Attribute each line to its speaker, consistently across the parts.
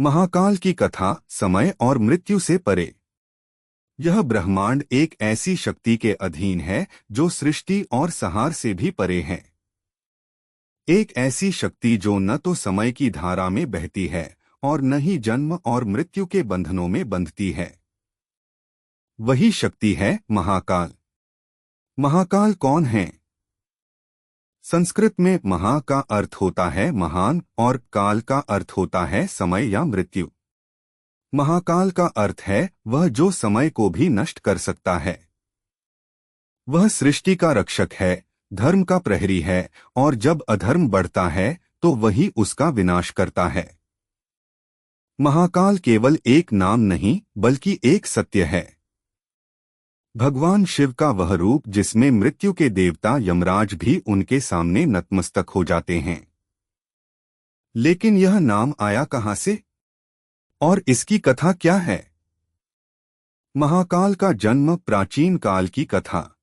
Speaker 1: महाकाल की कथा समय और मृत्यु से परे। यह ब्रह्मांड एक ऐसी शक्ति के अधीन है जो सृष्टि और संहार से भी परे है। एक ऐसी शक्ति जो न तो समय की धारा में बहती है और न ही जन्म और मृत्यु के बंधनों में बंधती है। वही शक्ति है महाकाल। महाकाल कौन है? संस्कृत में महा का अर्थ होता है महान और काल का अर्थ होता है समय या मृत्यु। महाकाल का अर्थ है वह जो समय को भी नष्ट कर सकता है। वह सृष्टि का रक्षक है, धर्म का प्रहरी है और जब अधर्म बढ़ता है तो वही उसका विनाश करता है। महाकाल केवल एक नाम नहीं बल्कि एक सत्य है। भगवान शिव का वह रूप जिसमें मृत्यु के देवता यमराज भी उनके सामने नतमस्तक हो जाते हैं। लेकिन यह नाम आया कहां से और इसकी कथा क्या है? महाकाल का जन्म प्राचीन काल की कथा।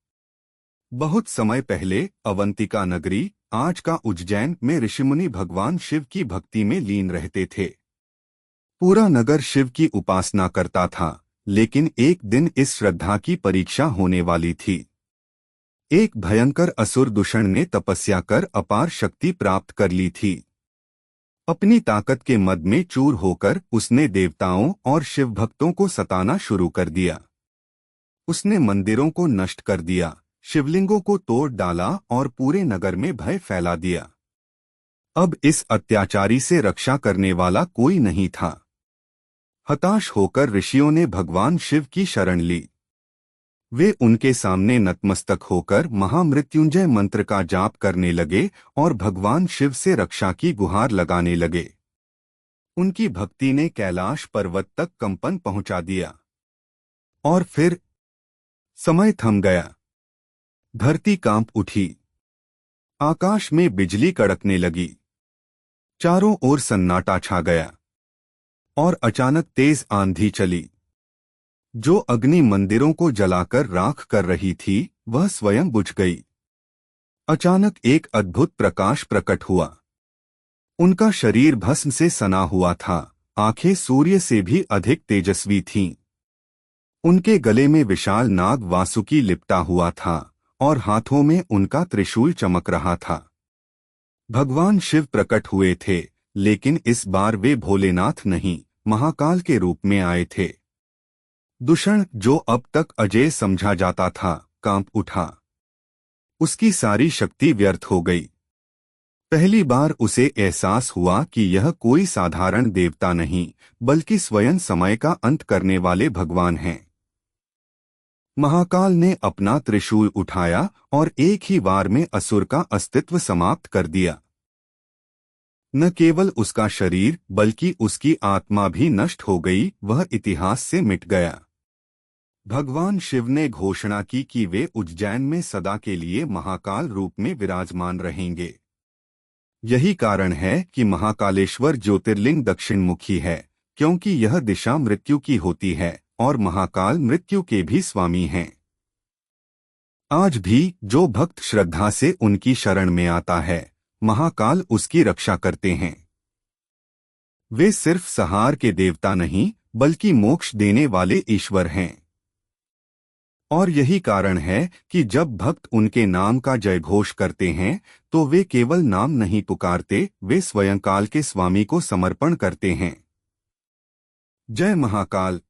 Speaker 1: बहुत समय पहले अवंतिका नगरी, आज का उज्जैन में ऋषिमुनि भगवान शिव की भक्ति में लीन रहते थे। पूरा नगर शिव की उपासना करता था, लेकिन एक दिन इस श्रद्धा की परीक्षा होने वाली थी। एक भयंकर असुर दूषण ने तपस्या कर अपार शक्ति प्राप्त कर ली थी। अपनी ताकत के मद में चूर होकर उसने देवताओं और शिव भक्तों को सताना शुरू कर दिया। उसने मंदिरों को नष्ट कर दिया, शिवलिंगों को तोड़ डाला और पूरे नगर में भय फैला दिया। अब इस अत्याचारी से रक्षा करने वाला कोई नहीं था। हताश होकर ऋषियों ने भगवान शिव की शरण ली। वे उनके सामने नतमस्तक होकर महामृत्युंजय मंत्र का जाप करने लगे और भगवान शिव से रक्षा की गुहार लगाने लगे। उनकी भक्ति ने कैलाश पर्वत तक कंपन पहुंचा दिया। और फिर समय थम गया। धरती कांप उठी। आकाश में बिजली कड़कने लगी। चारों ओर सन्नाटा छा गया और अचानक तेज आंधी चली। जो अग्नि मंदिरों को जलाकर राख कर रही थी वह स्वयं बुझ गई। अचानक एक अद्भुत प्रकाश प्रकट हुआ। उनका शरीर भस्म से सना हुआ था, आंखें सूर्य से भी अधिक तेजस्वी थीं। उनके गले में विशाल नाग वासुकी लिपटा हुआ था और हाथों में उनका त्रिशूल चमक रहा था। भगवान शिव प्रकट हुए थे, लेकिन इस बार वे भोलेनाथ नहीं, महाकाल के रूप में आए थे। दूषण, जो अब तक अजेय समझा जाता था, कांप उठा। उसकी सारी शक्ति व्यर्थ हो गई। पहली बार उसे एहसास हुआ कि यह कोई साधारण देवता नहीं बल्कि स्वयं समय का अंत करने वाले भगवान हैं। महाकाल ने अपना त्रिशूल उठाया और एक ही वार में असुर का अस्तित्व समाप्त कर दिया। न केवल उसका शरीर बल्कि उसकी आत्मा भी नष्ट हो गई, वह इतिहास से मिट गया। भगवान शिव ने घोषणा की कि वे उज्जैन में सदा के लिए महाकाल रूप में विराजमान रहेंगे। यही कारण है कि महाकालेश्वर ज्योतिर्लिंग दक्षिणमुखी है, क्योंकि यह दिशा मृत्यु की होती है और महाकाल मृत्यु के भी स्वामी हैं। आज भी जो भक्त श्रद्धा से उनकी शरण में आता है, महाकाल उसकी रक्षा करते हैं। वे सिर्फ संहार के देवता नहीं बल्कि मोक्ष देने ईश्वर ईश्वर हैं। और यही कारण है कि जब भक्त उनके नाम का जयघोष करते हैं तो वे केवल नाम नहीं पुकारते, वे स्वयं काल के स्वामी को समर्पण करते हैं। जय महाकाल।